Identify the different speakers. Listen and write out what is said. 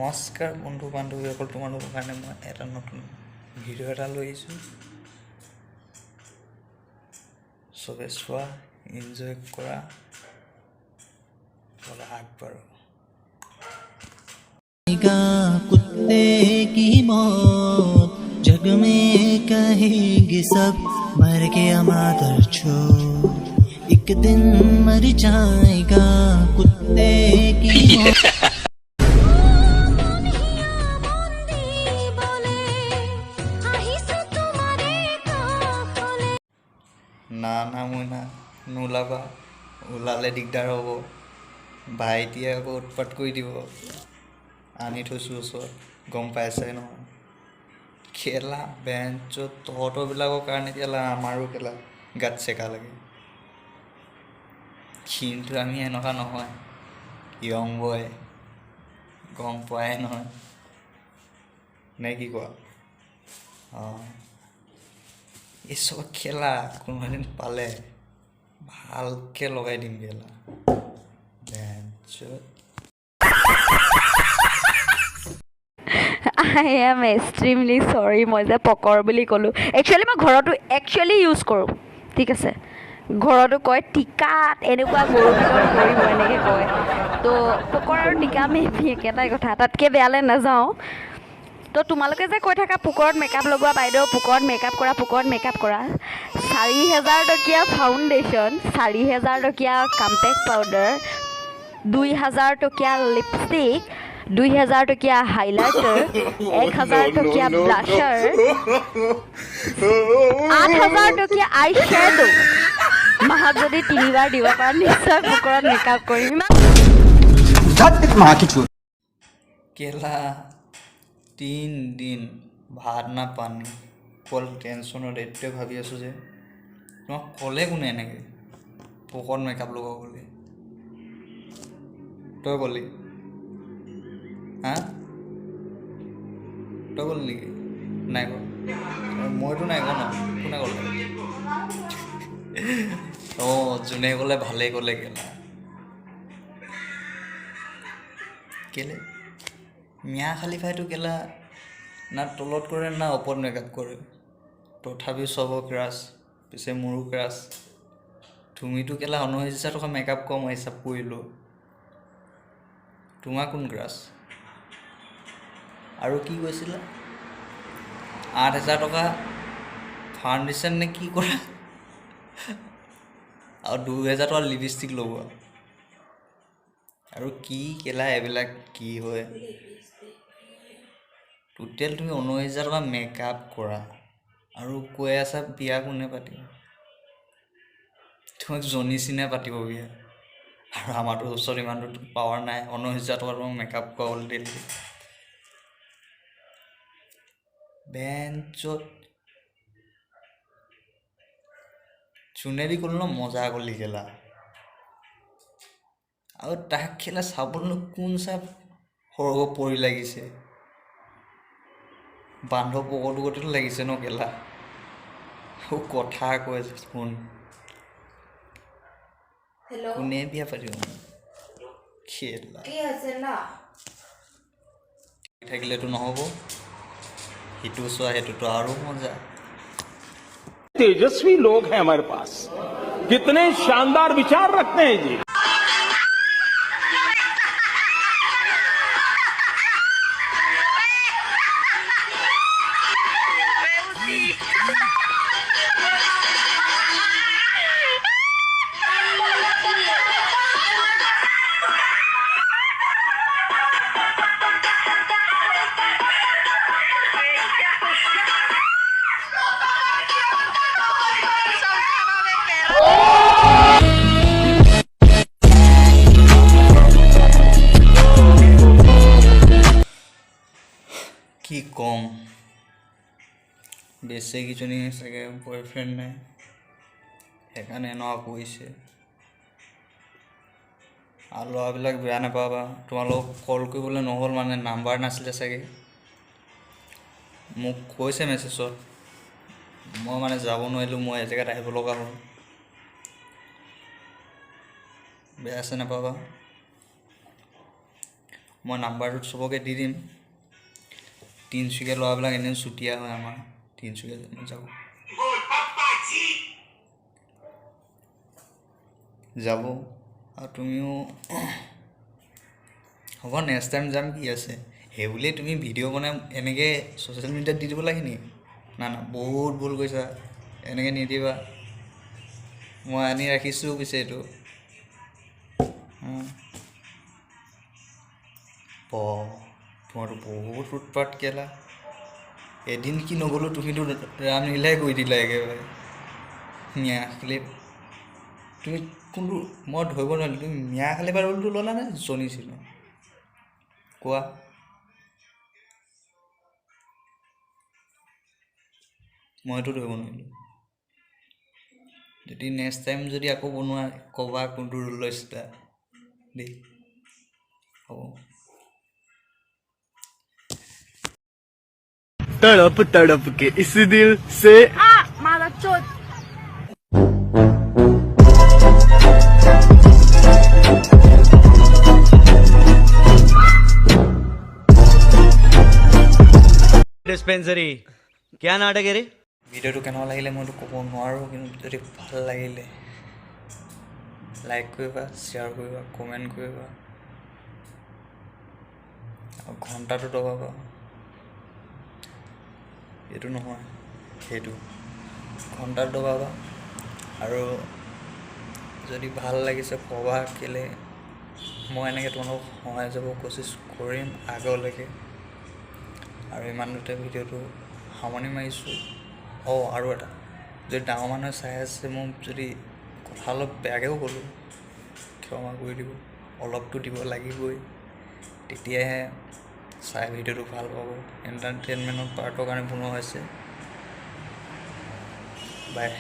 Speaker 1: নমস্কাৰ বন্ধু বান্ধৱীসকল, তোমালোকৰ কাৰণে মই এটা নতুন ভিডিঅ' এটা লৈ আহিছোঁ। চবে চোৱা, এনজয় কৰা, আগবাঢ়ো।
Speaker 2: कुत्ते की मौत जग में कहेंगे सब, मर गया मादर छोड़ एक दिन मर जाएगा कुत्ते की मौत।
Speaker 1: না মই নোলাবা, ওলালে দিগদাৰ হ'ব। ভাইটিয়ে আকৌ উৎপাত কৰি দিব। আনি থৈছোঁ ওচৰত, গম পাইছাই নহয়। খেলা বেঞ্চত তহঁতৰবিলাকৰ কাৰণে খেলা, আমাৰো খেলা গাত চেকা লাগে। কিন্তু আমি এনেকুৱা নহয়, য়ং বয়, গম পোৱাই নহয় নে কি কোৱা? এই চব খেলা কোনোদিন পালে ভালকৈ লগাই দিম খেলা বেঞ্চত।
Speaker 3: I am extremely sorry, মই যে পকৰ বুলি ক'লোঁ। একচুৱেলি মই ঘৰতো ইউজ কৰোঁ, ঠিক আছে। ঘৰতো কয় টিকাত এনেকুৱা গৰু বিলৰ কৰিব, এনেকৈ কয়। তো পকৰ আৰু টিকা মেবি একেটাই কথা, তাতকৈ বেয়ালৈ নাযাওঁ। তো তোমালোকে যে কৈ থাকা পোকৰত মেকআপ লগোৱা বাইদেউ, পোকৰত মেকআপ কৰা 4,000 টকীয়া ফাউণ্ডেশ্যন, 4,000 টকীয়া কম্পেক্ট পাউডাৰ, 2,000 টকীয়া লিপষ্টিক, 2,000 টকীয়া হাইলাইটাৰ, 1,000 টকীয়া ব্লাছাৰ, 8,000 টকীয়া আই শ্বেডো। মাহত যদি 3বাৰ দিব পাৰা নিশ্চয় পোকৰত মেকআপ কৰিম।
Speaker 1: কেলা 3 দিন ভাত না পানী, অকল টেনশ্যনত। এইটোৱে ভাবি আছোঁ যে তোমাক ক'লে কোনে এনেকৈ পোকৰত মেকআপ লগাব বুলি? তই ক'লি? তই ক'লি নেকি? নাই কোৱা। মইতো নাই কোৱা ন, কোনে ক'লে? যোনে ক'লে ভালেই ক'লে। কেলে মিয়া খালিফাইটো কেলা না তলত কৰে না ওপৰত মেকআপ কৰে, তথাপিও চবৰ ক্ৰাছ। পিছে মোৰো ক্ৰাছ। তুমিতো কেলা 19,000 টকা মেকআপ কম হিচাপ কৰিলোঁ, তোমাৰ কোন ক্ৰাছ? আৰু কি কৈছিলা? 8,000 টকা ফাউণ্ডেশ্যন নে কি কৰা, আৰু 2,000 টকা লিপষ্টিক লগোৱা। আৰু কি কেলা এইবিলাক কি হয়? টোটেল তুমি 19,000 টকা মেকআপ কৰা আৰু কৈ আছা বিয়া কোনে পাতিব? তোমাক জনি চিনে পাতিব বিয়া। আৰু আমাৰতো ওচৰত ইমানটো পাৱাৰ নাই 19,000 টকা তোমাক মেকআপ কৰাবলৈ দিলে। বেঞ্চত চুনেদি ক'লো ন, মজা গলি খেলা। আৰু তাক খেলা চাবলৈ কোন চাপ সৰগ পৰি লাগিছে, বান্ধৱ পকৰটো গতিটো লাগিছে ন কেলা। কথা কৈ আছে শুন, কোনে বিয়া পাতিব খেলা? থাকিলেতো নহ'ব, সিটো চোৱা সেইটোতো আৰু মজা।
Speaker 4: तेजस्वी लोग हैं हमारे पास, कितने शानदार विचार रखते हैं जी।
Speaker 1: কি ক'ম, বেছিকেইজনী চাগে বয়ফ্ৰেণ্ড নাই, সেইকাৰণে এনেকুৱা কৰিছে। আৰু ল'ৰাবিলাক বেয়া নাপাবা, তোমালোকক কল কৰিবলৈ নহ'ল, মানে নাম্বাৰ নাছিলে চাগে। মোক কৈছে মেছেজত, মই মানে যাব নোৱাৰিলোঁ, মই এজেগাত আহিব লগা হ'ল। বেয়া আছে নাপাবা। মই নাম্বাৰটো চবকে দি দিম। তিনিচুকীয়া ল'ৰাবিলাক এনেও চুতীয়া হয় আমাৰ, তিনিচুকীয়া যাব যাব আৰু তুমিও হ'ব নেক্সট টাইম যাম, কি আছে সেই বুলিয়ে তুমি ভিডিঅ' বনাই এনেকৈ ছ'চিয়েল মিডিয়াত দি দিব লাগে নেকি? না না, বহুত ভুল কৈছা, এনেকৈ নিদিবা। মই আনি ৰাখিছোঁ পিছে এইটো তোমাৰতো বহুত উৎপাত কেলা। এদিন কি নগ'লোঁ, তুমিতো ৰামলীলাই কৰি দিলা একেবাৰে। মিয়া খালি তুমি কোনটো মই ধৰিব নোৱাৰিলোঁ, তুমি মিয়া খালি বা ৰোলটো ল'লা নে জনিছিলোঁ কোৱা? মইতো ধৰিব নোৱাৰিলোঁ। যদি নেক্সট টাইম যদি আকৌ বনোৱা ক'বা কোনটো ৰোল লৈছিলা দেই, হ'ব।
Speaker 5: तड़प तड़प के इस दिल से
Speaker 2: डिस्पेंसरी क्या नाटक है रे?
Speaker 1: ভিডিঅ'টো কেনেকুৱা লাগিলে মইতো ক'ব নোৱাৰোঁ, কিন্তু যদি ভাল লাগিলে লাইক কৰিবা, শ্বেয়াৰ কৰিবা, কমেণ্ট কৰিবা আৰু ঘণ্টাটো দবাবা। এইটো নহয়, সেইটো ঘণ্টাটো দবাবা। আৰু যদি ভাল লাগিছে ক'বা, কেলৈ মই এনেকৈ তোমালোকক সহায় যাব কোচিছ কৰিম আগলৈকে। আৰু ইমানতে ভিডিঅ'টো সামৰণি মাৰিছোঁ। আৰু এটা, যদি ডাঙৰ মানুহে চাই আছে, মোক যদি কথা অলপ বেয়াকৈও ক'লোঁ ক্ষমা কৰি দিব, অলপতো দিব লাগিবই, তেতিয়াহে চাই ভিডিঅ'টো ভাল পাব। এণ্টাৰটেইনমেণ্টৰ পাৰ্টৰ কাৰণে বনোৱা হৈছে। বাই।